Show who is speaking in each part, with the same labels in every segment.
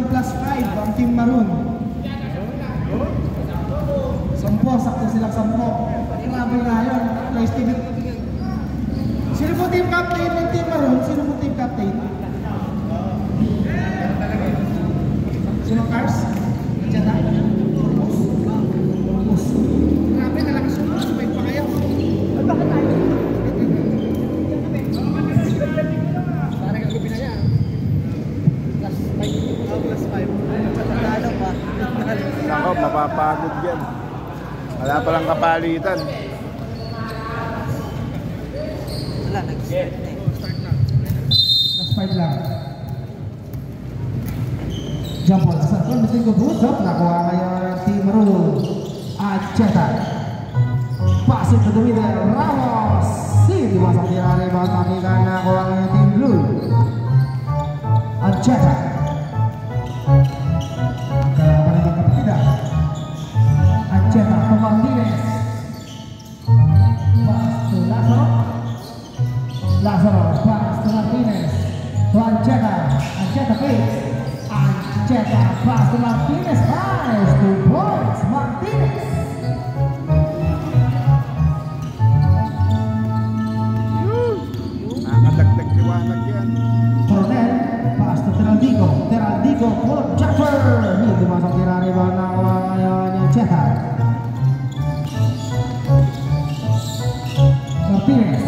Speaker 1: +5 ang Team Maroon. 10, sakto silang 10. Grabe nga yun. Sino po team captain ng Team Maroon? Sino po team captain? Sino Cars? Nandiyan na? Purpose. Grabe, nalakas yung +5 pa kayo. Bakit tayo? Parang ang gabi na yan. +5. Matatalo pa.
Speaker 2: Ako, mapapagod yan. Wala palang kapalitan.
Speaker 1: Wala, nag-start na eh. +5 lang. Jump ball. Asal pun mesti kebusuk. Nakuha ngayon Team Maroon. Acheta. Pasok ke demi dari Ramos. Si dimasuk di area bawah kami karena nakuha ngayon Team Blue. Acheta. Pada tidak. Acheta ke Martinez. Pas to Lazaro. Lazaro pas to Martinez. To Acheta. Acheta fix. Acheta pas to Martinez. Nice 2 points. Martinez.
Speaker 2: Nakadagdag liwanag yan.
Speaker 1: Coronel pas to Teraldigo. Teraldigo pull up jumper. Ini dimasuk di area bawah nakuha ngayon Acheta. Martinez.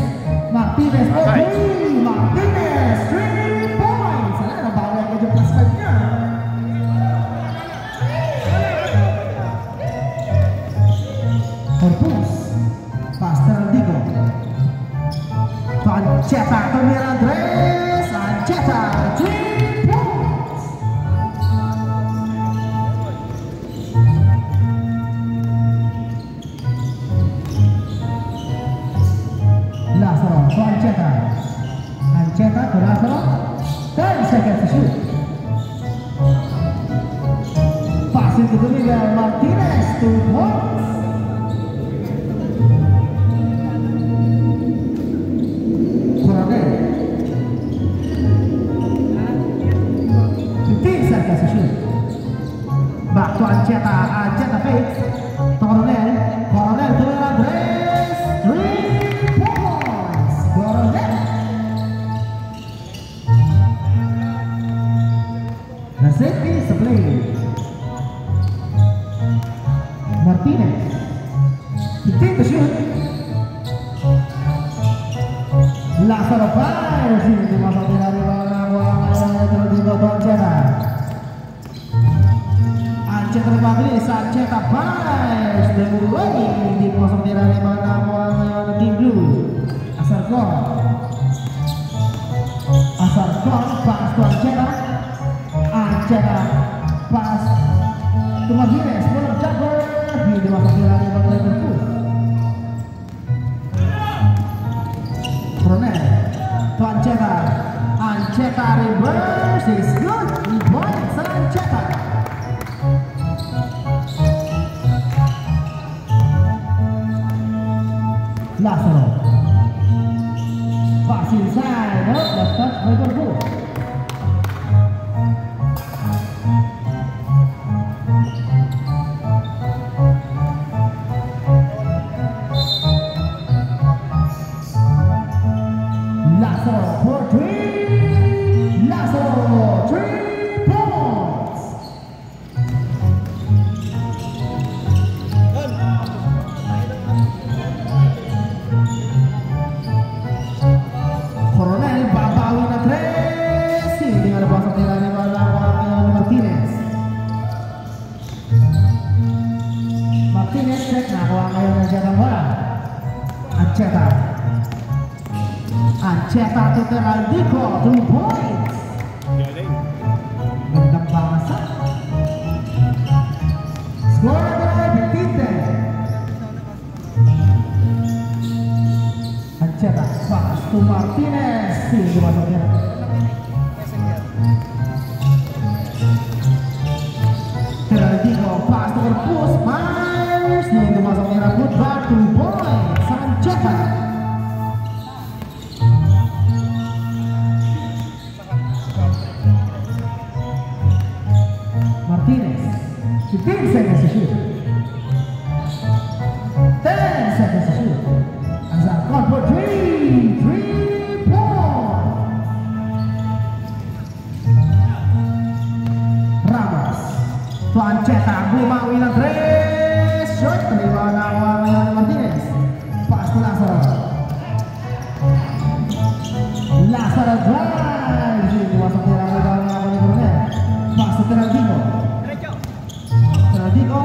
Speaker 1: Martinez. Martinez 3 points. Sana nabawi ang medyo +5 niya. Corpus. Pas Teraldigo. Acheta to Mirandres. Acheta 3 points. Lazaro to Acheta. Acheta to Lazaro. 10 seconds to shoot. Passing to the middle. Martinez 2 points. Coronel. 15 seconds to shoot. Back to Acheta. Acheta fakes. To Coronel. Coronel to Andres. 3 points. Coronel. The safety is a play. Martinez. 15 to shoot. Lazaro fires. Ini dimasuk di area bawah nakuha ngayon Teraldigo to Acheta. Acheta Republis. Acheta fires. Lagi dimasuk di area bawah nakuha ngayon Team Blue. Asarkon. Asarkon pas to Acheta. Acheta pas to Martinez. Pull up jumper. Ini dimasuk di area bawah Liverpool. Coronel to Acheta. Acheta reverse is good. 3 points Acheta. Lazaro. Pass inside. Oh, that's touch Liverpool. Lazaro for 3. Lazaro 3 points. Coronel babawi na 3. Hindi nga nabasok nila ni Martinez. Martinez check. Nakuha ngayon ng Acheta bola. Acheta. Acheta to Teraldigo. 2 points.
Speaker 2: Galing.
Speaker 1: Gandang basa. Score na 15-10. Acheta pass to Martinez. Hindi dimasok niya. Teraldigo pass to Corpus. Myers. Hindi dimasok niya. Put back 2 points. Acheta. 15 seconds to shoot. 10 seconds to shoot. Azhar Khan for 3-point. Ramos. Tuan cetak Bumawi ng 3 shot. Terima na Martinez. Pass to Lazaro. Lazaro drive. Hindi masuk di dalam gawang ni Corner. Pass to Teraldico. Teraldico.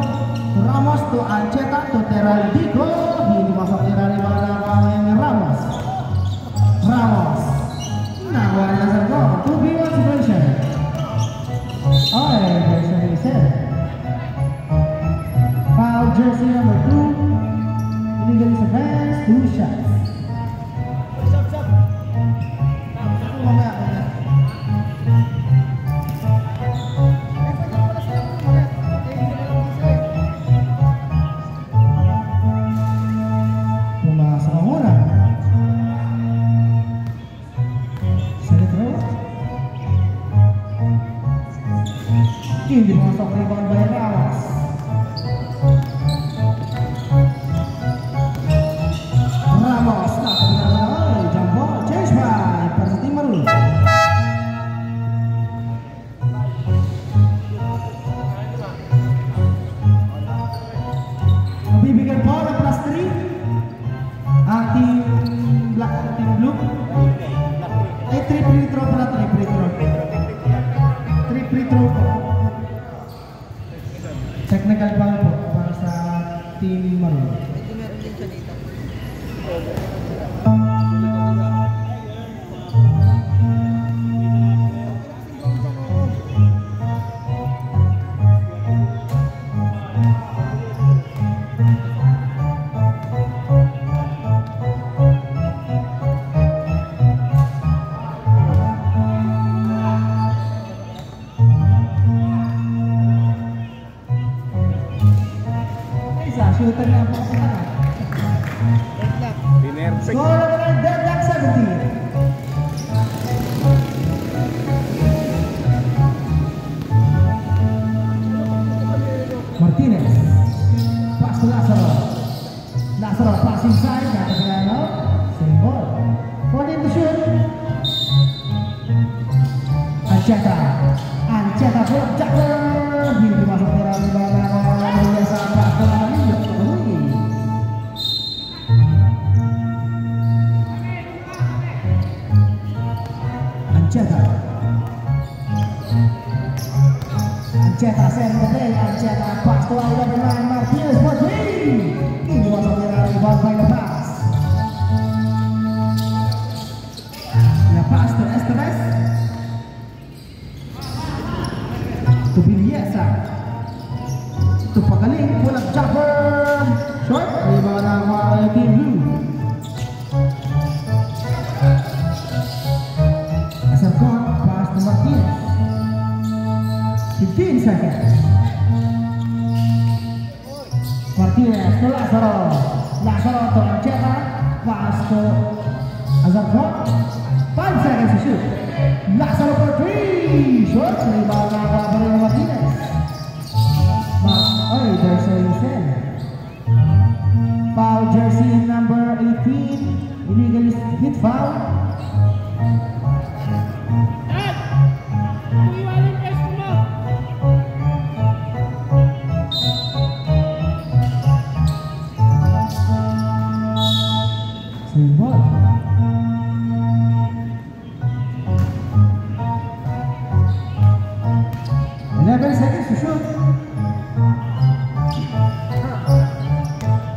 Speaker 1: Ramos to Anceta to Teraldico. Hindi masuk di dalam gawang ni Ramos. Ramos. Nakuha ni Lazaro. 2v1 situation. Oh, there's a reset. Foul jersey number 2. Illegal advance, 2 shots. Pumasok ang una. Senetro. Hindi masuk rebound by Ramos. Ramos nak jump ball change by Persib Maru. Bibigyan bola plus 3 ang team black, team blue. 3 free throw pala, 3 free throw. 3 free throw po. Technical foul po para sa team Maru.
Speaker 3: Meron din siya dito.
Speaker 1: Shooter na po sa sana.
Speaker 2: Pinerfect.
Speaker 1: Score of the deadlock 17. Martinez. Pass to Lazaro. Lazaro pass inside. Categoriano. Same ball. 14 to shoot. Anceta. Anceta block jumper. Hindi masuk ke dalam bola biasa pass to Marinho. Anceta. Anceta send the play. Anceta pass to Martinez for 3. Ini masuk ke dalam bola by the pass. Ya pass to Esteves. To Bielsa. To Pagaling, pull up jumper. Short. Lima na mga team blue. Azhar Khan, pass to Martinez. 15 seconds. Martinez to Lazaro. Lazaro to Anceta. Pass to Azhar Khan. 5 seconds to shoot. Lazaro for 3. Short. Lima na mga Martinez. Oh, there's a reset. Foul jersey number 18. Illegal hit foul. Same ball. Seconds to shoot.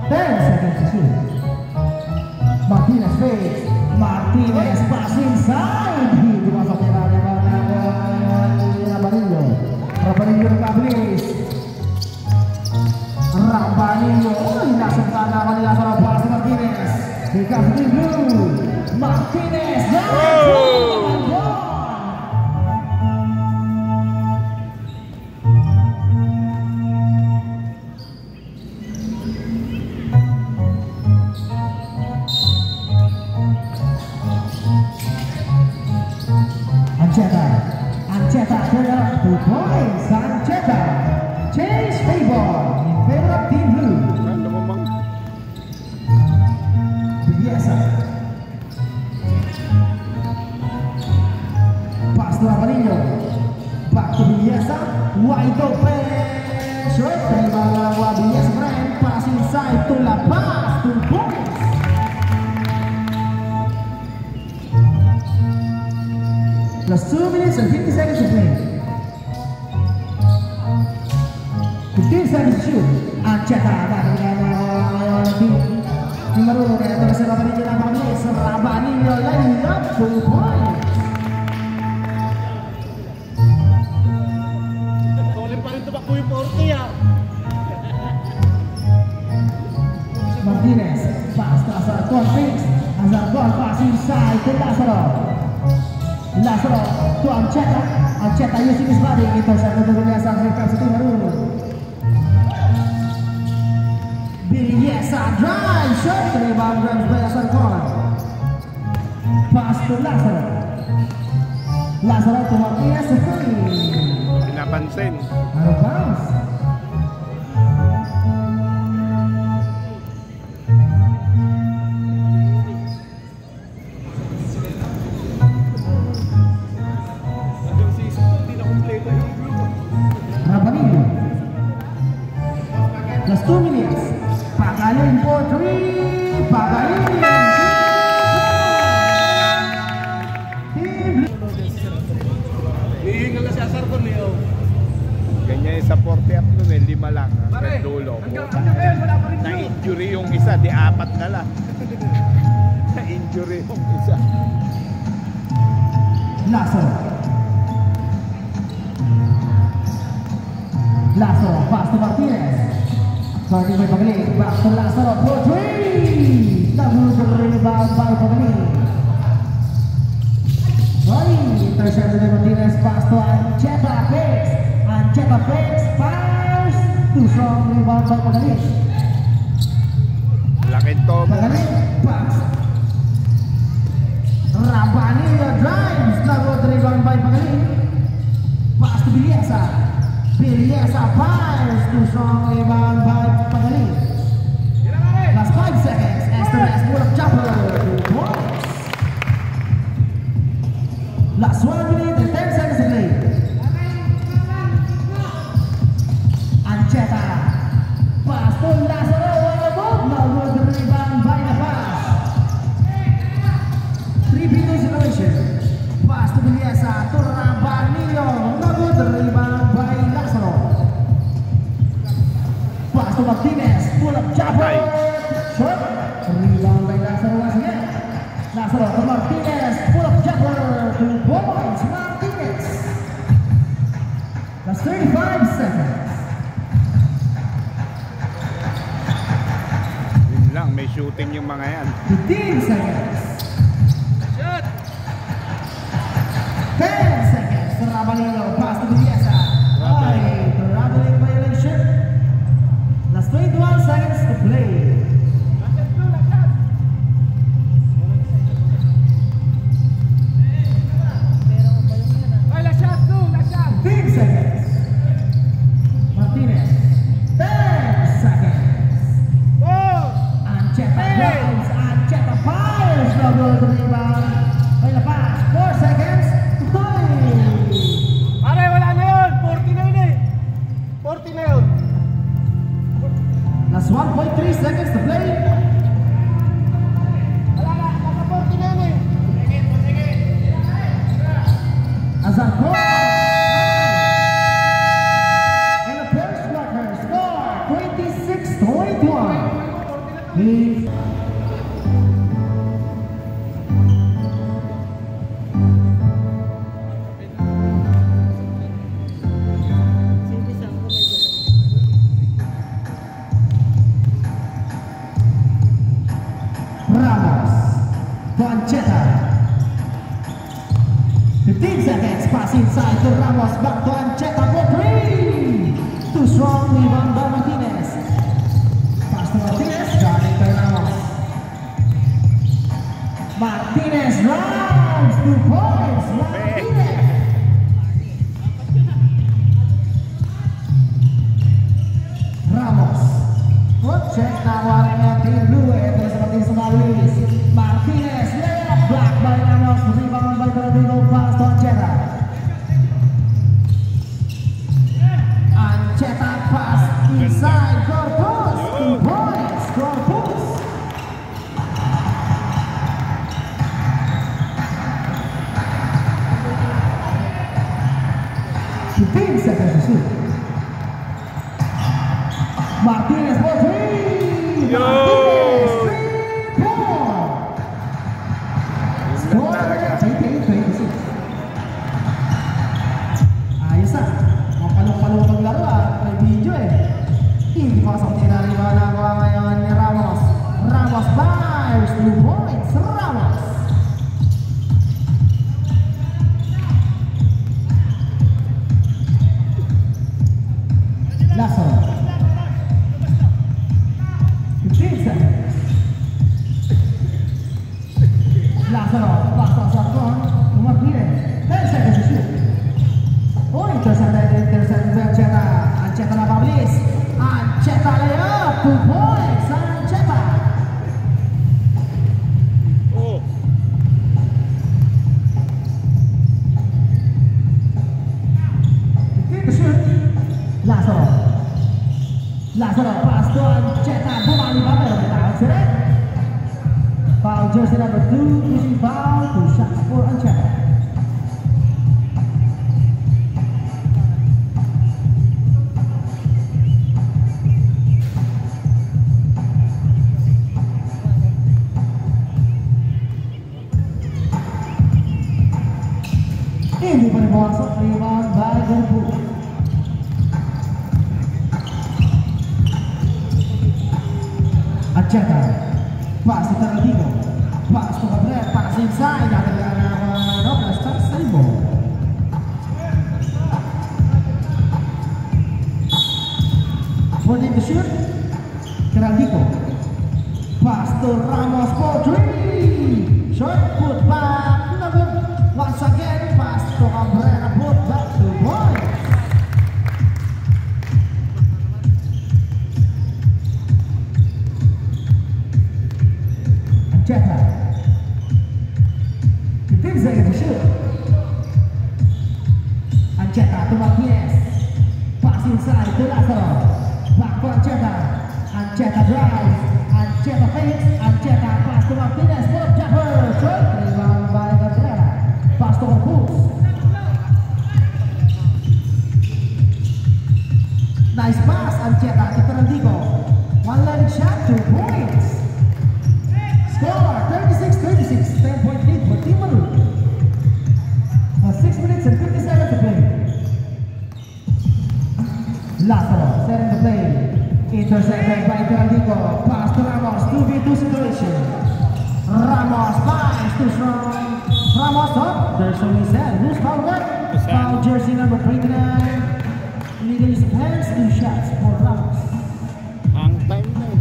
Speaker 1: 10 seconds to shoot. Martinez fades. Martinez pass inside. Hindi masuk ke dalam Rabanillo. Rabanillo nakabilis. Rabanillo. Inasok na naman nila sa pass ni Martinez. Because the blue. Martinez. Anceta, 2 points. Anceta, change. Pass to Rabanillo. Back to Biasa. Wide open. Short. Terima Biasa friend. Pass inside to La Paz. 2 points. Plus 2 minutes and 50 seconds to play. 15 seconds to shoot. Ancheta di Maruro kaya terus Rabanillo na mabilis. Rabanillo line up 2 points.
Speaker 3: Solid pa rin tumakbo yung 40 ah.
Speaker 1: Martinez pass to Azarcon Fix. Azarcon pass inside to Lazaro. Lazaro to Ancheta. Ancheta using his body. Intercept to Biasa here comes to Maruro. Biasa drive shot. Rebound grabs by Azarcon. Pass to Lazaro. Lazaro to Martinez to free.
Speaker 2: Pinapansin.
Speaker 1: Out of bounds. Rabanillo. Plus 2 minutes. Pagaling for 3. Pagaling.
Speaker 3: Hihingal na si Azarcon Leo.
Speaker 2: Ganyan yung sa 40 up nun eh, 5 lang. Ang dulo. Na-injury yung isa, di 4 na lang. Na-injury yung isa.
Speaker 1: Lazaro. Lazaro, pass to Martinez. Starting by Pagaling, back to Lazaro for 3. Nabulog rebound by Pagaling. Intercepted by Martinez, pass to Ancheta Fix. Ancheta Fix, fires. Too strong rebound by Pagaling.
Speaker 2: Laking tomo.
Speaker 1: Pagaling, pass. Rabanillo drives. Nabulog rebound by Pagaling. Pass to Biasa. Biasa fires. Too strong rebound by Pagaling. Last 5 seconds. Esteves pull up jumper. 2 points. Last 1 minute and 10 seconds to play. Ancheta. Pass to Lazaro. Now will the rebound by La Paz. 3v2 situation. Pass to Biasa. To Rabanillo. Now will the rebound by Lazaro. Pass to Martinez. Pull up jumper. Short. Rebound by Lazaro once again. Lazaro to Martinez. Pull up jumper. 2 points. Martinez. That's 35 seconds.
Speaker 2: Yun lang, may shooting yung mga yan.
Speaker 1: 15 seconds.
Speaker 3: Shot!
Speaker 1: 10 seconds. To Rabanillo. Pass to Biasa. To Rabanillo violation. Last 21 seconds to play.
Speaker 3: Ay, last shot!
Speaker 1: 15 seconds. Martinez. 10 seconds.
Speaker 3: Oh!
Speaker 1: Ancheta drives. Ancheta fires. No good to rebound. By La Paz. 4 seconds.
Speaker 3: Pare, wala na yun! 40 na yun eh! 40 na yun!
Speaker 1: Last 1.3 seconds to play.
Speaker 3: Wala na! Nasa 40 na yun eh!
Speaker 1: Azarcon. And the first quarter score 26-21. Ramos to Ancheta. 15 seconds, pass inside to Ramos, back to Ancheta for 3. Too strong, rebound by Martinez. Pass to Martinez, guarding by Ramos. Martinez drives, 2 points. Martinez. Ramos. Good check, nakuha niya Team Blue. Ito sa Martinez sa Maluis. Martinez, layup, block by Ramos, rebound by Bernardino, pass to Ancheta. 15 seconds to shoot. Martinez for three.
Speaker 2: Yo!
Speaker 1: Martinez, 3-point. Score 28-26. Ayos ah. Mapalong-palong laro ah. May video eh. Hindi pa sa tinariwa na ako ngayon ni Ramos. Ramos fires 2 points. Ramos. Lasso. 15 seconds. Lasso. Lasso sa front. Martinez. 10 seconds to shoot. Oh, intercepted Ancheta. Ancheta na pabilis. Ancheta layup. 2 points. Ancheta.
Speaker 2: Oh.
Speaker 1: To shoot. Lasso. Lasso pass to Ancheta. Bumali pa pero bitaw sila. Foul jersey number 2. Pushing foul. 2 shots for Ancheta. Hindi pa rin buwasok. Rebound by Garbu. Ancheta. Pass to Taradigo. Pass to Gabriel. Pass inside. Natagalan na Robles. Charles Salvo. Wanting to shoot. Taradigo. Pass to Ramos for 3. Short put back. No good. Once again, pass to Cabrera. Put back to points. Ancheta. 15 seconds to shoot. Ancheta to Martinez. Pass inside to Lazaro. Back to Ancheta. Ancheta drives. Ancheta fakes. Ancheta pass to Martinez. Put jumper. Short. Rebound by Cabrera. Pass to Campos. Nice pass. Ancheta to Tarandigo. One-legged shot. 2 points. Score 36-36, 10-point lead for Team Maroon. 6 minutes and 50 seconds to play. Lazaro setting the play. Intercepted by Tarandigo. Pass to Ramos. 2v2 situation. Ramos finds too strong. Ramos up. There's only Sel. Who's foul work? Foul jersey number 29. Illegal use of hands. 2 shots for Ramos.
Speaker 2: Ang time na eh.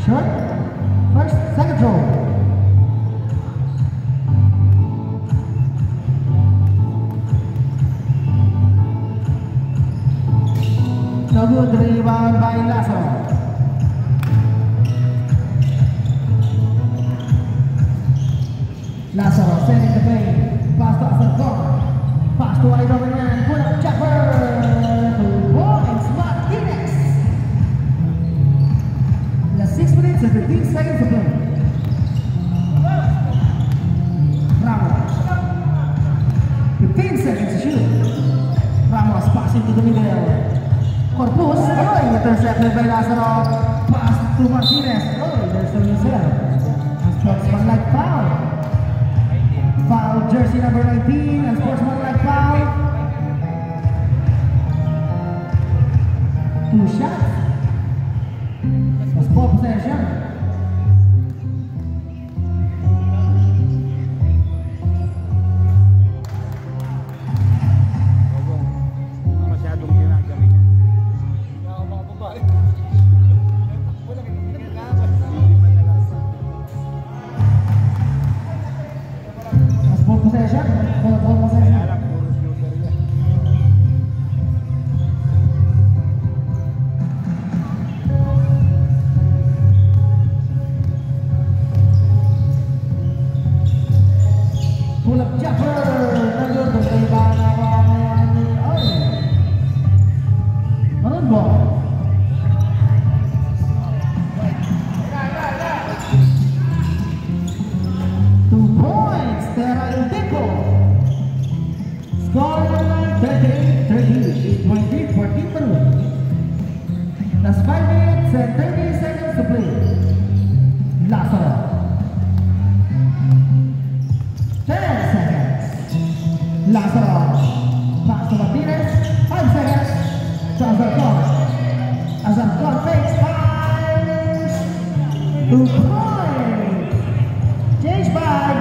Speaker 1: Short. First, second throw. No good. Rebound by Lasso. Lasso setting the play. Pass to Asarcon. Pass to wide open man. Put up Chopper. 2 points. Martinez. 6 minutes and 15 seconds to play. Ramos. 15 seconds to shoot. Ramos passing to the middle. Corpus. Oh, intercepted by Lazaro. Pass to Martinez. Oh, there's a missile. A sportsmanlike foul. Foul jersey number 19. A sportsmanlike foul. 2 shots. Ball possession.
Speaker 2: Masyadong ginagaling.
Speaker 1: Ball possession. Ball possession.
Speaker 2: Kaya lang, puro shooter yan.
Speaker 1: minutes and 30 seconds to play. Lazaro. 10 seconds. Lazaro. Pass to Martinez. 5 seconds. To Azarcon. Azarcon fakes. Fires. 2 points. Change by.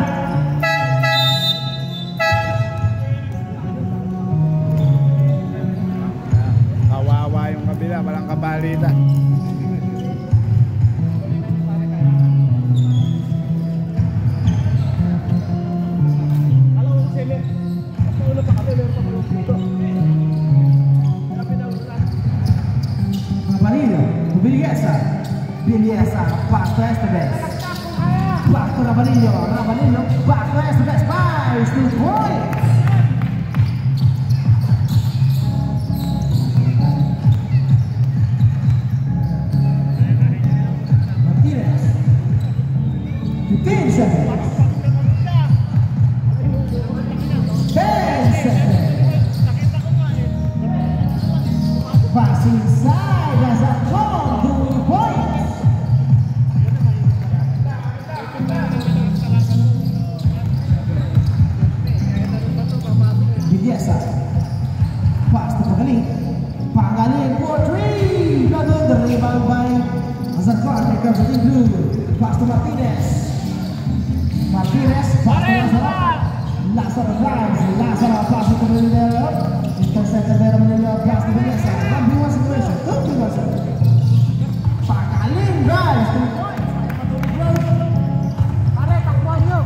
Speaker 2: Kawawa yung kabila, walang kabalitan.
Speaker 1: Rabanillo to Villesa. Villesa back to Esteves. Back to Rabanillo. Rabanillo back to Esteves. Fires 2 points. Martinez. 15 seconds. 10 seconds. Pass inside as a call, 2 points. Villesa. Pass to Pagaling. Pagaling for 3. Another the rebound by Azarcon. Here comes the blue. Pass to Martinez. Martinez. Pass to Lazaro. Lazaro drives. Lazaro pass to Manila. Intercepted there Manila. Pass to Villesa. 1v1 situation. 2v1 situation. Pagaling drives. 2 points.
Speaker 3: Pare, takbuhan nyo.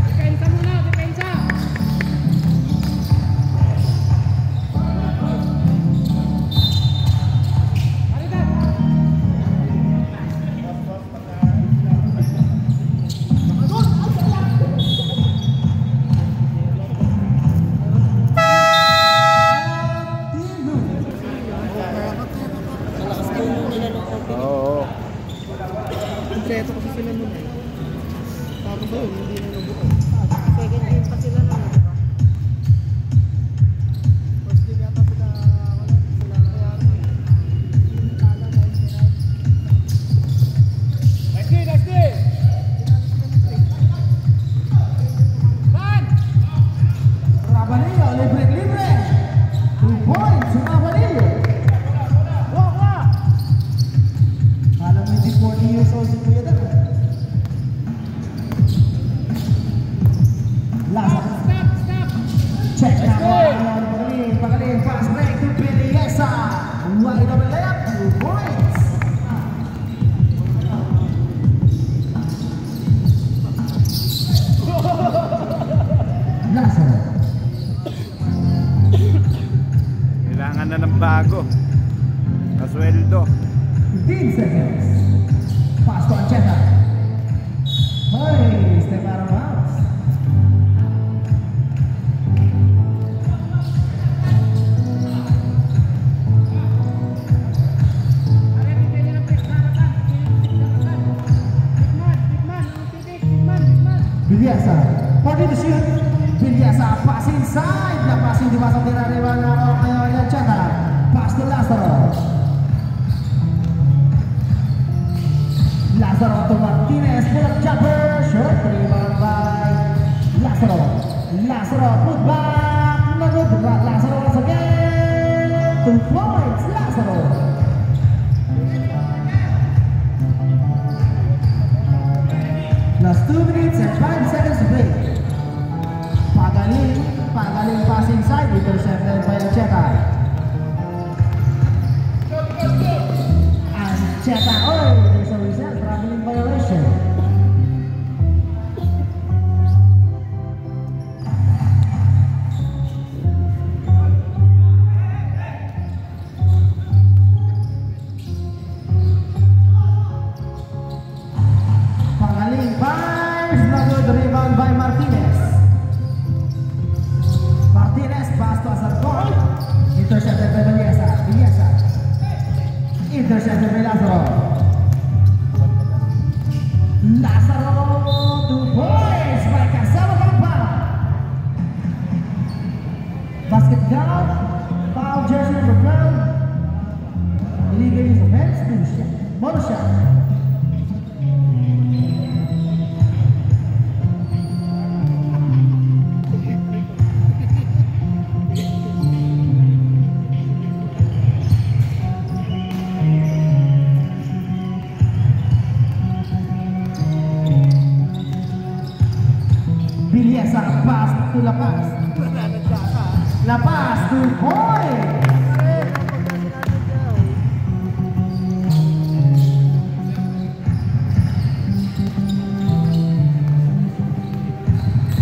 Speaker 3: Depensa muna, depensa. Balikan.
Speaker 2: Oo.
Speaker 3: Kompleto kasi sila nun eh. Tapos yun, hindi na nabuo. Second game pa sila nun, di ba? First game yata sila, sila kaya Nice day! Man!
Speaker 1: Rabanillo, libre. 2 points sa Rabanillo. Alam mo hindi 40 years old si Kuya Dan. Lazaro.
Speaker 3: Stop!
Speaker 1: Check na mo. Pagaling. Fast break to Villesa. Wide open layup. 2 points. Lazaro.
Speaker 2: Kailangan na ng bago. Kasweldo.
Speaker 1: 15 seconds. Pass to Ancheta. Hey, step out of bounds.
Speaker 3: Pare, bigyan niya ng pagkaratan. Big man.
Speaker 1: Villesa. 40 to shoot. Villesa. Pass inside. Na pass hindi masang tinariwan na Ancheta. Pass to Lazaro. Lazaro to Martinez. Pull up jumper. Short rebound by Lazaro. Lazaro put back. Another Lazaro once again. 2 points. Lazaro. Plus 2 minutes and 5 seconds to play. Pagaling pass inside. Intercepted by Ancheta. Ancheta. Oh, there's a result. Traveling violation. bonus shot. Biasa pas tu lepas. Lepas tu point.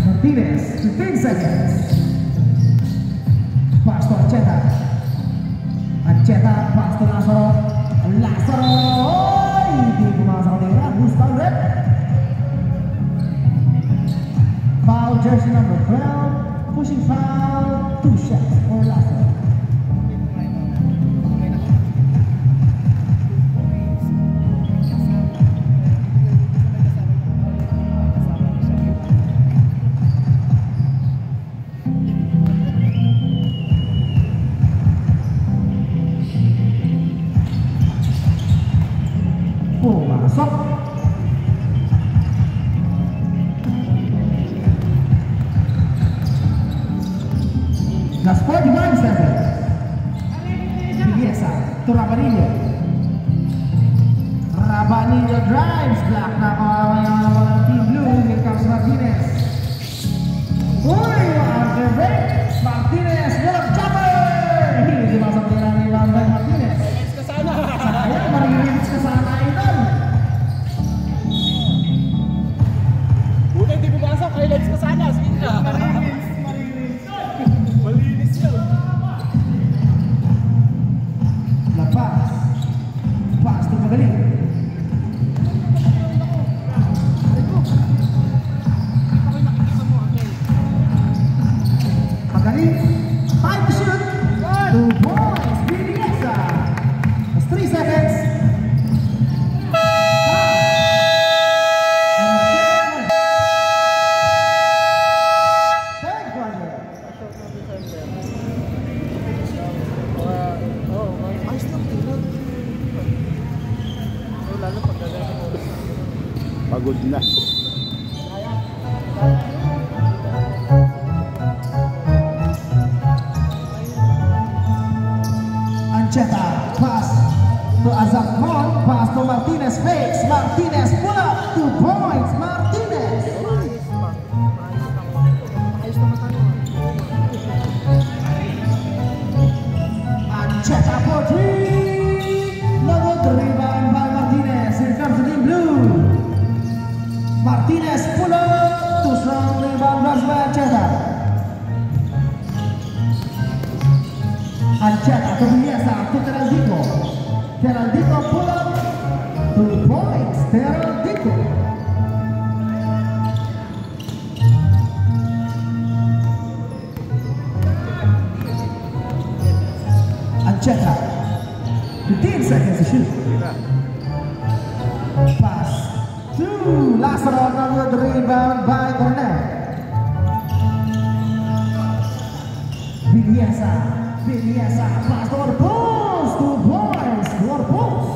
Speaker 1: Martinez, 15 seconds. Pas tu Aceta. Aceta pas tu Lazaro. Lazaro. Di masa dia Gustavo Red. Foul jersey number 12, pushing foul, 2 shots for Lazaro. Oh, masuk. Las 49 seconds. Biasa to Rabanillo. Rabanillo drives block na Team Blue. Here comes Martinez. Uy, after break, Martinez block jumper. Hindi masuk ni Lambay Martinez. Sayang marinis ke sana itu.
Speaker 3: Bukan di bubasa, highlights ke sana. Malinis yun.
Speaker 1: Lepas. Pas tu kembali. Kembali. Time to shoot. 2 points. Biasa. 3 seconds.
Speaker 2: Pagod na.
Speaker 1: Aceta pass to Azarcon, pass to Martinez, fakes, Martinez pull up, 2 points, Martinez. Aceta for 3, double rebound by Martinez, here comes the Team Blue. Martinez pull up, 2 strong rebound by Aceta. Aceta to Biasa, to Teraldico. Teraldico pull up, 2 points, Teraldico. Aceta, 15 seconds to shoot. Pass to Lazaro, another rebound by Cornell. Biasa, pass to the post, 2 points, to the post.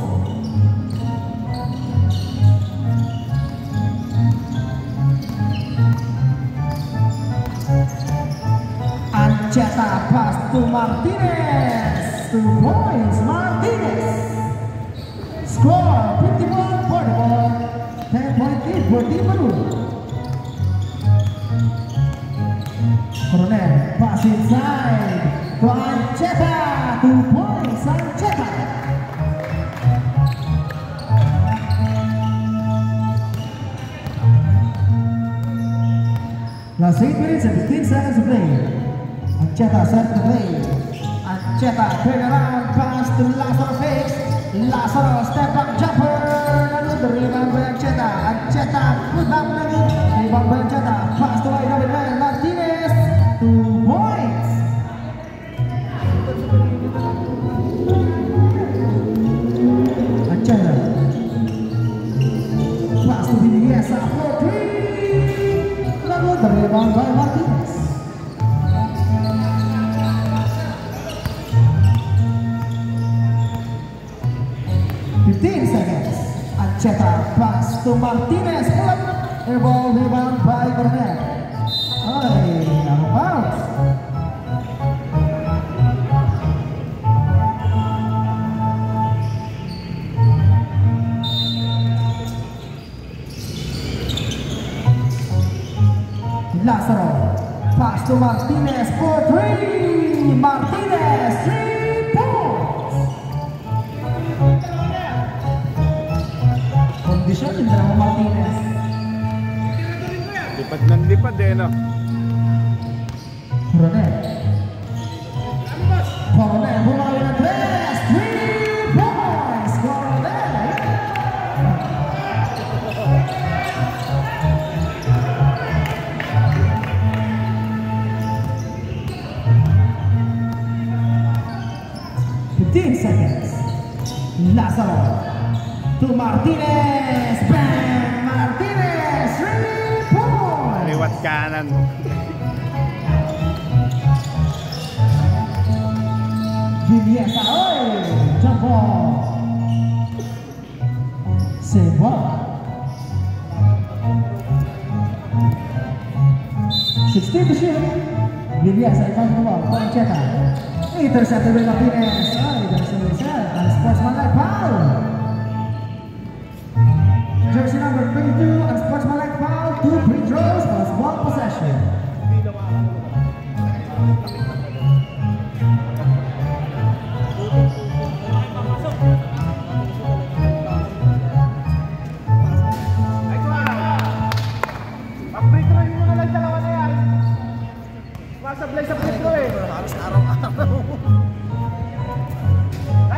Speaker 1: Aceta, pass to Martinez, 2 points, Martinez. Score 51-44, 10.8 for Team Blue. Coronel, pass inside to Aceta, 2 points, Aceta. Last 8 minutes and 15 seconds to play. Aceta set the play. Aceta turn around, pass to Lazaro fakes. Lazaro step back jumper. Lalu the rebound by Aceta. Aceta put back lagi. Rebound by Aceta. Pass to wide open man Martinez. 2 points. Aceta. Pass to Biasa for 3. Lalu the rebound by Martinez. 15 seconds. Ancheta pass to Martinez. Air ball rebound by Coronel. Ay, out of bounds. Lazaro pass to Martinez for 3. Martinez 3 points. Kondisyon din dalawa Martinez.
Speaker 2: Lipat ng lipat eh, no?
Speaker 1: Coronel. Coronel bumawi ng 3 points. Coronel. Seconds. Lazaro to Martinez. Bang! Martinez 3 points.
Speaker 2: Liwat kanan.
Speaker 1: Viviesa, oy! Jump ball. Save ball. 16 to shoot. Viviesa, ikan ball. Ancheta. Intercepted by Martinez. Unsportsmanlike foul. Jersey number 22, unsportsmanlike foul. 2 free throws plus 1 possession.
Speaker 3: Pag-free-throw mo na lang dalawa na yan. Masablay sa free-throw eh. Halos araw-araw.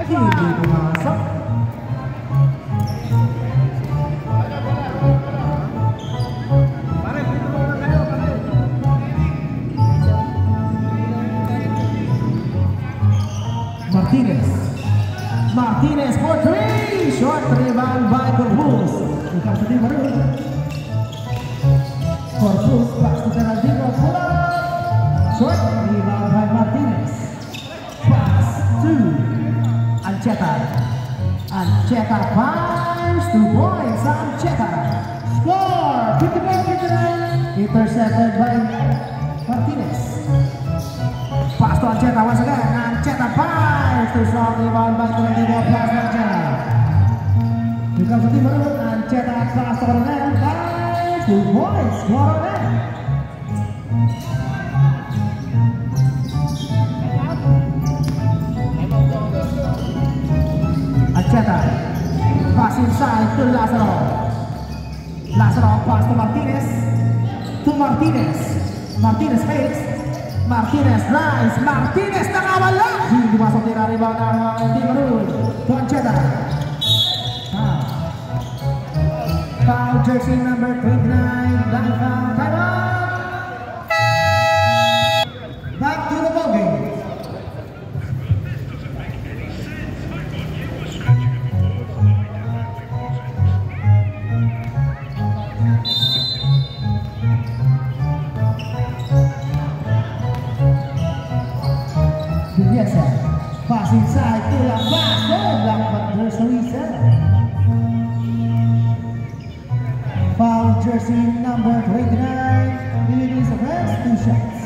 Speaker 1: Hindi pumasok. Martinez. Martinez for 3. Short rebound by Corpus. Here comes the Maroon. Corpus pass to Geraldino. Pull up. Short rebound by Martinez. Pass to Ancheta. Ancheta fires 2 points. Ancheta. Score 54-59. Intercepted by Martinez. Pass to Ancheta once again. Ancheta fires to strong rebound by Geraldino. Pass to Ancheta. Here comes the team. Ancheta pass to Coronel. Fires 2 points. Coronel. Ancheta pass inside to Lazaro. Lazaro pass to Martinez. To Martinez. Martinez fakes. Martinez drives. Martinez nakawala. Hindi masuk tira rebound ng Team Maroon. To Ancheta. Foul jersey number 29. Dahil foul. Time out. Back to the ball game. Viviesa, pass inside to Lampas. Lampas there's no reason. Foul jersey number 29. Release the rest 2 shots.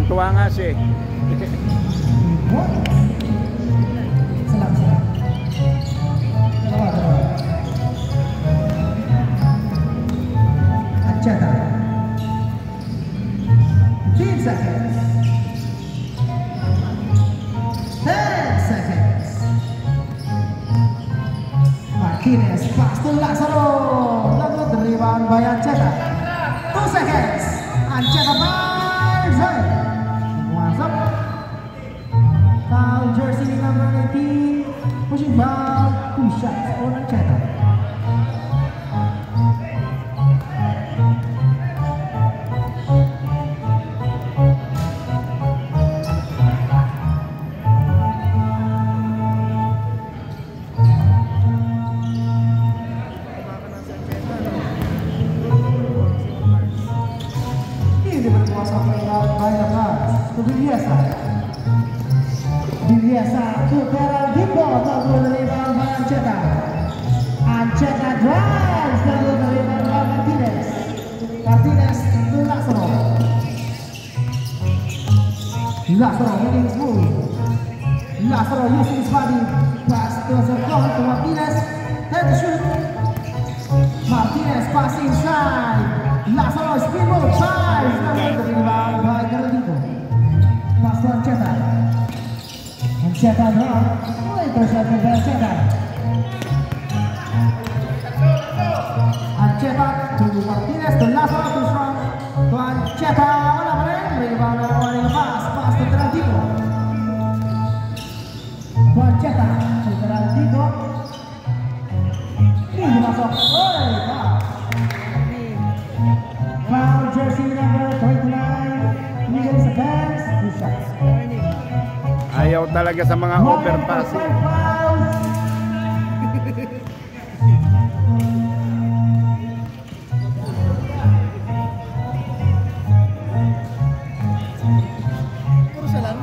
Speaker 2: Tuwa nga siya eh.
Speaker 1: Salam. Ancheta. 15 seconds. 10 seconds. Martinez pass to Lazaro. Lagot rebound by Ancheta. 2 seconds. Ancheta fires. Masuk. Foul jersey number 19. Pushing foul. 2 shots for Ancheta. to Geraldino, double rebound by Ancheta. Ancheta drives, double rebound by Martinez. Martinez to Lazaro. Lazaro hitting smooth. Lazaro using his body. Pass to Zarkon to Martinez. Head to shoot. Martinez pass inside. Lazaro spin move. Five. Double rebound by Geraldino. Pass to Ancheta. Ancheta draw. Intercepted by Ancheta. Ancheta to Martinez to Lazaro to strong. To Ancheta. Wala pa rin. Rebound na nakuha nila pass. Pass to Geraldino. To Ancheta. To Geraldino. Hindi masok. Oy! Foul jersey number 29. Miguel Sanchez. Two shots.
Speaker 2: Ayaw talaga sa mga overpassing.
Speaker 3: Puro siya lang.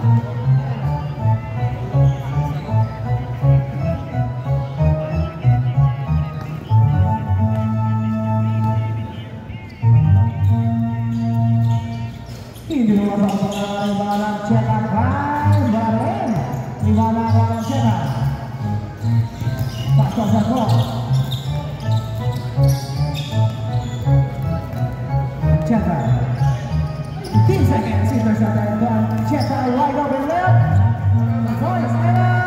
Speaker 1: Hindi naman ako ibalang Cheta Prime Baren. Ibalang Baren Cheta. Pasok sa ko. Cheta. 15 seconds. Intercepted by Cheta. Wide open left. Voice out.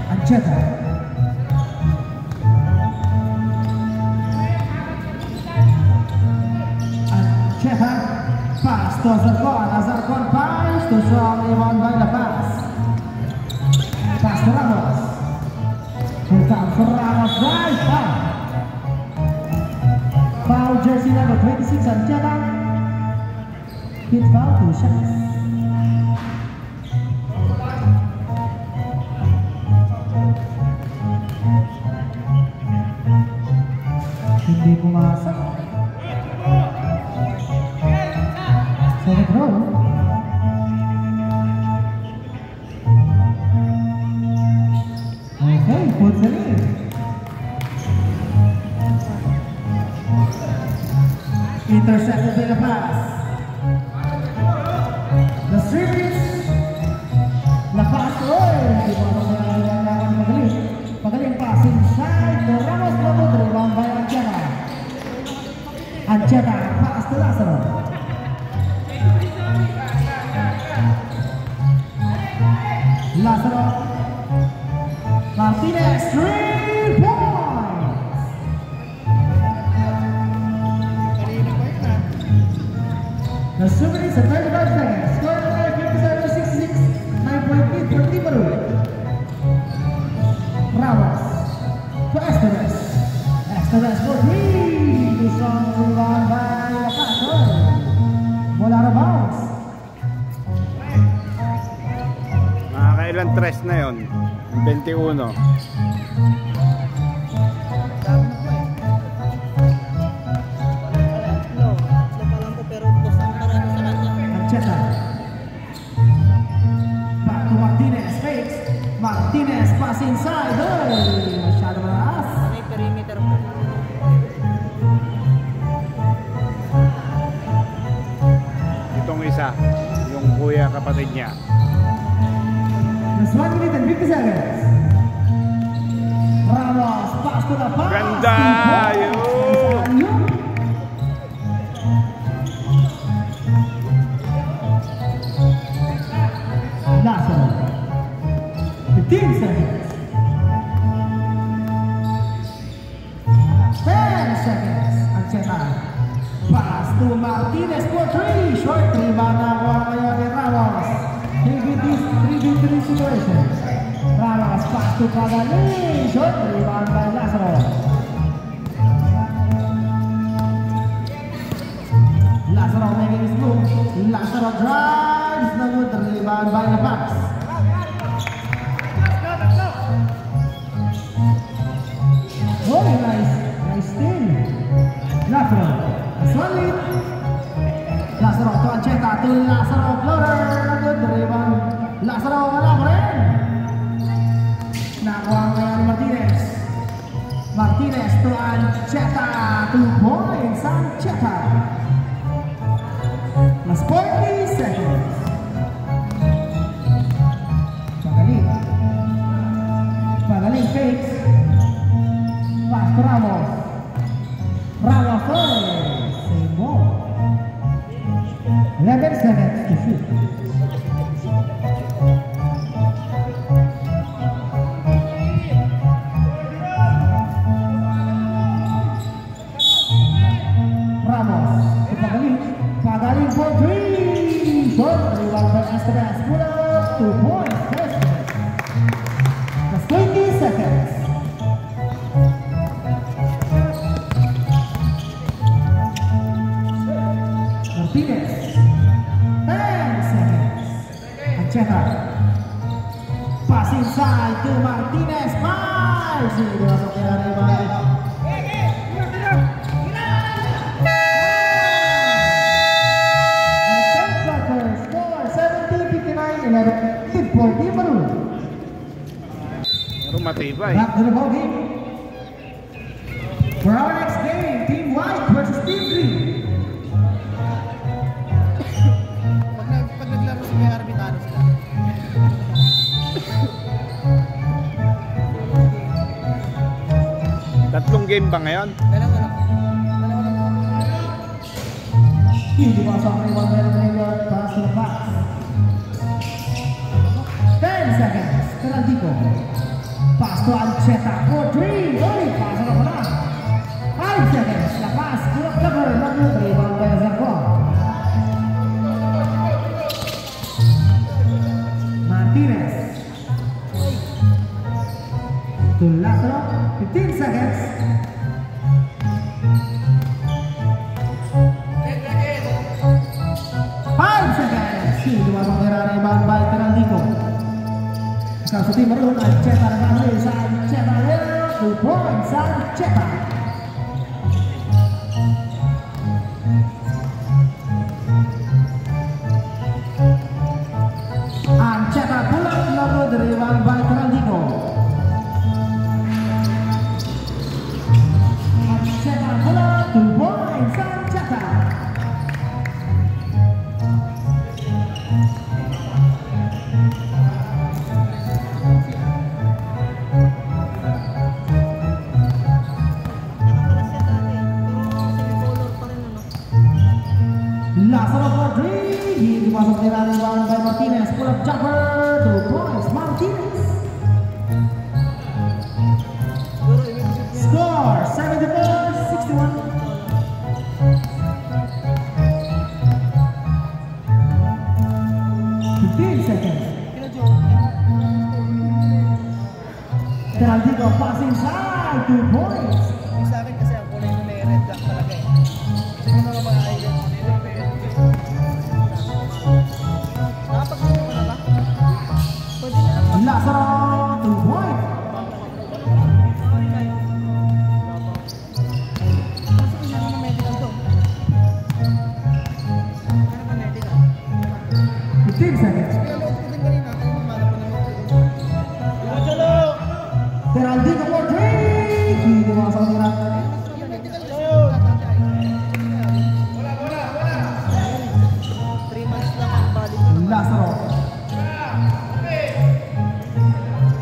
Speaker 1: Ancheta. Ancheta. Pass to Zarkon. Zarkon pass to strong rebound by the pass. Pass to Ramos. Here comes Ramos. Drive. Foul jersey number 26 Ancheta. Hit foul, 2 shots. Hindi pumasok. Second row. Okay, puts it in. Intercepted by the pass. The series. La pass. Hindi po ako magaling. Magaling pass inside. The Ramos double rebound by Ancheta. Ancheta pass to Lazaro. Lazaro. Martinez 3 points.
Speaker 3: Kanina pa yun ah.
Speaker 1: The 2 minutes and 35 seconds. Score by 57-66. 9-point lead for Timaru. Ramos to Esteves. Esteves for 3. To strong rebound by Lacato. Bola out of bounds.
Speaker 2: Mga kailan tres na yon? 21.
Speaker 3: Dami na po eh. No, tatlo pa lang po pero boss ang parado sa kanya.
Speaker 1: Ancheta. Back to Martinez. Fakes. Martinez pass inside. Masyado malakas.
Speaker 3: May perimeter po.
Speaker 2: Itong isa, yung kuya kapatid niya.
Speaker 1: Just 1 minute and 50 seconds. Ramos pass to the pass.
Speaker 2: Ganda! Yun!
Speaker 1: Lazaro. 15 seconds. 10 seconds. Ancheta. Pass to Martinez for 3. Short rebound na kuha ngayon ni Ramos. 3v3 situation. Ramos pass to Cavani. Short rebound by Lazaro. Lazaro making his move. Lazaro drive. rebound by La Paz. Oh, nice steal. Lazaro, solid. Lazaro to Ancheta to Lazaro floater. Good rebound. Lazaro wala pa rin. Nakuha kaya ni Martinez. Martinez to Ancheta. 2 points. Ancheta. Plus 40 seconds. Pagaling fakes. Pass to Ramos. Ramos first. Same ball. 11 seconds to shoot. Ramos to Pagaling. Pagaling for 3. Short. Rebound by Esteban. Pull up. 2 points. First. Plus 20 seconds. Martinez. 10 seconds. Ancheta. Pass inside to Martinez. 5. Sini dimasuk ke area baik. Score 17-59. 11 for Team Maroon.
Speaker 2: Pero matibay.
Speaker 1: Back to the ball game. For our next game, Team White versus Team Green.
Speaker 3: Pag naglaro si Kuya Arbitano sila.
Speaker 2: Tatlong game ba ngayon?
Speaker 3: Dalawa lang.
Speaker 1: Hindi pasok ni Juan Manuel pass to the box. 10 seconds. Tarantico. Pass to Ancheta for 3. Oy, pasok na pala. 5 seconds. La Paz. Kulak cover. Mag-look. Rebound by Zarco. Martinez. To Lazaro. 15 seconds. 5 seconds. Sini dimasuk ke area rebound by Tarantico. Kasus Team Maroon. Ancheta naman sa Ancheta. 2 points. Ancheta. Ancheta pulang lalu dari rebound by Tarantico. Ancheta pulang 2 points. Ancheta. Lazaro for 3. Hindi masuk ke area rebound by Martinez. Pull up jumper. 2 points. Martinez. Score 74-61. 15 seconds. Tarantico pass inside. 2 points.
Speaker 3: Yung sa akin kasi ang kulay na may red black talaga eh. Kasi kung mga mga island mo nila may red black. Nakapag-ano ka na ba? Pwede na lang.
Speaker 1: Lazaro 2 points.
Speaker 3: Kasi kung ano na medical to. Ano ba medical?
Speaker 1: 15 seconds.
Speaker 3: Kaya loob ko din kanina. Kaya mamala pa naman ko. Diyo!
Speaker 1: Tarantico for 3. Hindi masuk ke area.
Speaker 3: Medical kasi yung tatay. 3 months lang ang balik ko.
Speaker 1: Lazaro.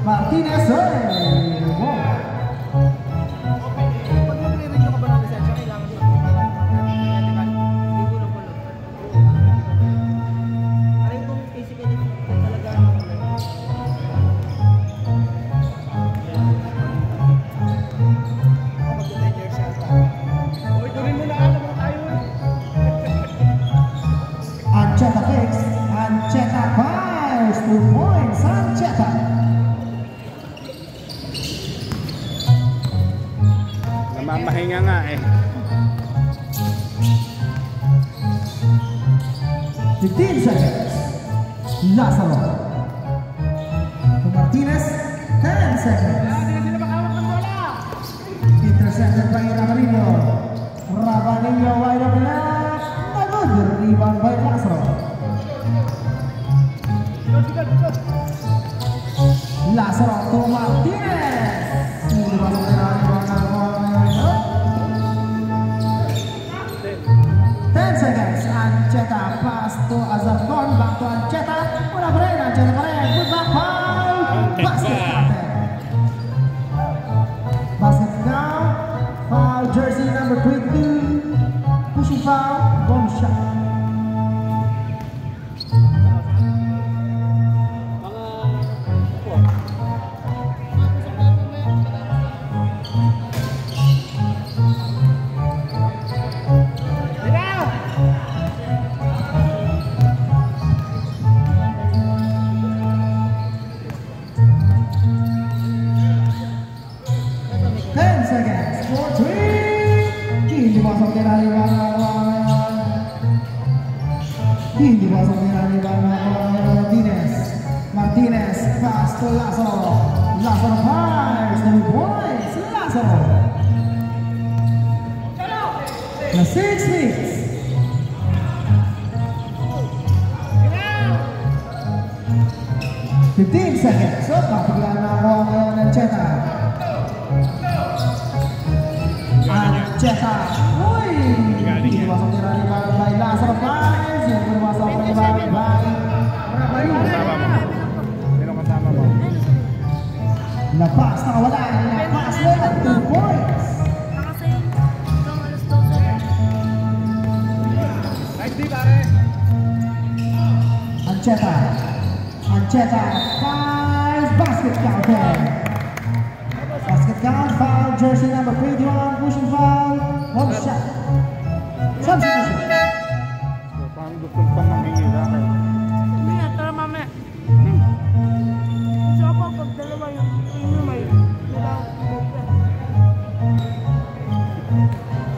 Speaker 1: Martinez. Wow.
Speaker 3: Pag magre-renew ka ba ng lisensya, kailangan mo medical. Gulo-gulo. Aray kung physically talaga mag-10 years siya. Uy, tuloy mo na alam mo tayo.
Speaker 1: Ancheta fix. Ancheta fires. 2 points. Ancheta.
Speaker 2: Namamahinga nga eh.
Speaker 1: 15 seconds. Lazaro to Martinez, 10 seconds. Intercepted by Rabanillo. Rabanillo wide open left. Good rebound by Lazaro. Lazaro to Martinez. Ini masuk ke dalam ruangan. 10 seconds. Anceta pass to Azarkon. Back to Anceta. Udah keren. Anceta keren. Good back foul. Basket counted. Basket count. Foul jersey number 22. Pushing foul. Bomb shot. Martinez pass to Lazaro. Lazaro fires the points. Lazaro. The 6 minutes. Fifteen seconds. So, kapaglaan na ako ngayon ng Anceta. Anceta. Uy! Pinipasok nila rebound by Lazaro fires. Pinipasok rebound by Lapas, nakawala. Lapas, at 2 points. Anceta. Anceta fires. Basket counted. Basket count. Foul. Jersey number 21. Pushing foul. One shot. Substitution.
Speaker 2: Parang gusto pang mamingila.
Speaker 3: Hindi nga, tara mamaya. Gusto ako pag dalawa yung may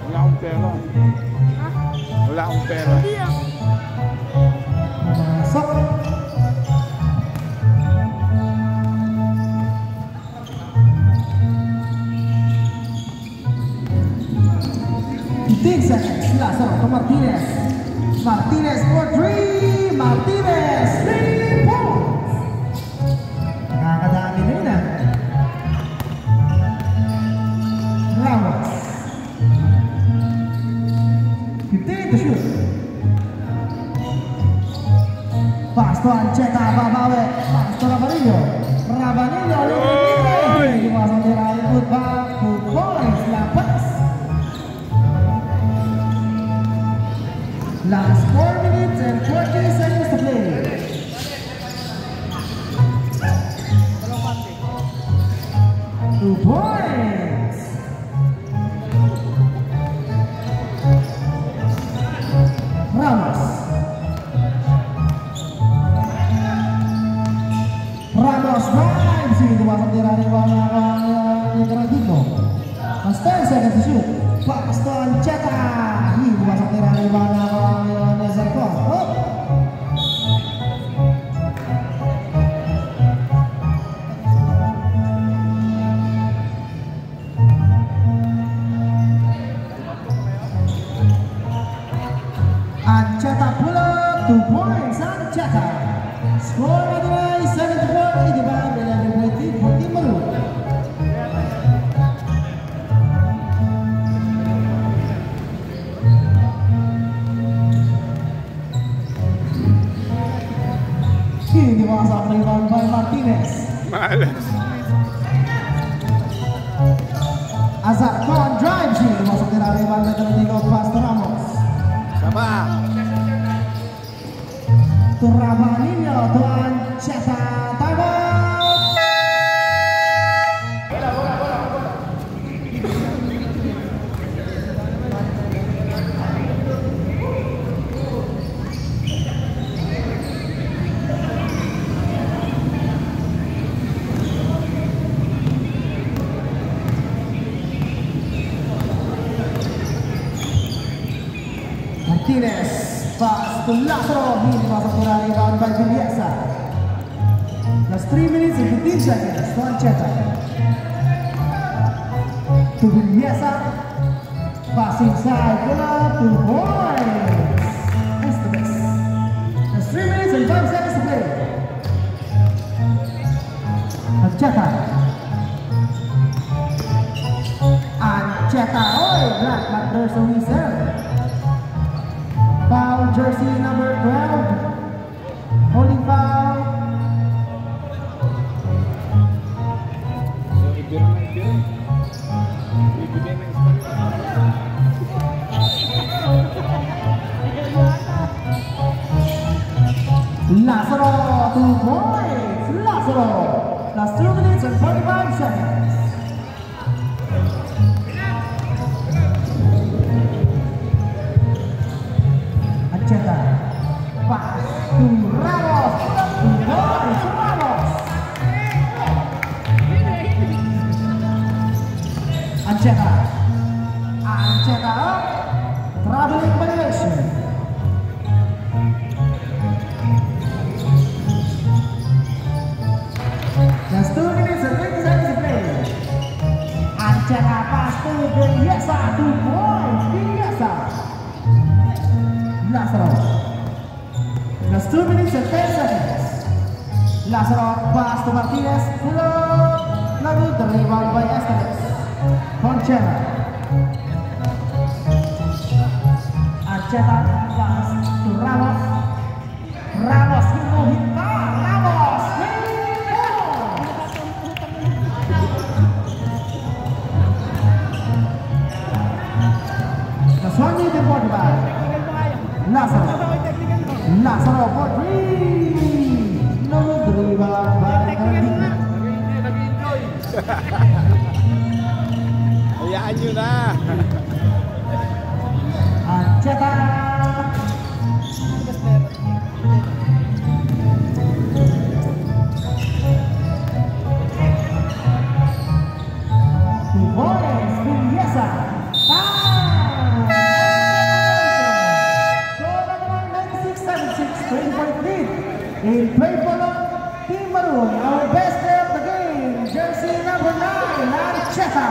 Speaker 2: Wala akong pera.
Speaker 3: ha?
Speaker 2: Wala akong pera.
Speaker 3: Hindi ah.
Speaker 1: Masok. Seconds. Lazaro to Martinez. Martinez for 3. Martinez 3 points. Nakakadami din ah. Ramos. 15 to shoot. Pass to Anceta, babawi. Pass to Rabanillo. Rabanillo. Dimasang tirahin. Good back. 2 points. Lapas. Last 4 minutes and 20 seconds to play. Two points. Ramos. Ramos drives. Ini masuk tirahin Integrativo. 10 seconds to shoot. Pass to Anceta. Ini masuk tirahin Azarkon. Anceta pull up 2 points. Anceta score by the way 74 85 11 20 Maru. Ini masak rebound by Martinez.
Speaker 2: Malas.
Speaker 1: Azarkon drives in. Masuk tira rebound by Integrativo. Pass to Ramos.
Speaker 2: Sama.
Speaker 1: To Rabanillo. To Anceta. Time out. Martinez pass to Lazaro. Ini masuk tira rebound by Bibiasa. That's 3 minutes and 15 seconds to Ancheta. To Villesa. Passing side, bola to Boys. That's the best. That's 3 minutes and 5 seconds to play. Ancheta. Ancheta, black, but there's a whistle. Foul jersey number 12. Holding foul. Lazaro to Boys. Lazaro. That's 2 minutes and 45 seconds. Ancheta. Pass to Ramos. To Boys. Ramos. Ancheta. Ancheta up. Traveling violation. That's 2 minutes and 20 seconds to play. Ancheta pass to Villesa to Boys. Villesa. Lazaro. That's 2 minutes and 10 seconds. Lazaro pass to Martinez. Pull up. Lalu the rebound by Esteves. Conchera. Ancheta pass to Ramos. Ramos Hinta. Ramos. That's 1 minute and 45. Lazaro. Lazaro for 3. No rebound by Martinez.
Speaker 2: Hayaan nyo na.
Speaker 1: Ancheta. To Boys. Villesa. In play for Team Maroon, our best player of the game, jersey number 9, Ancheta.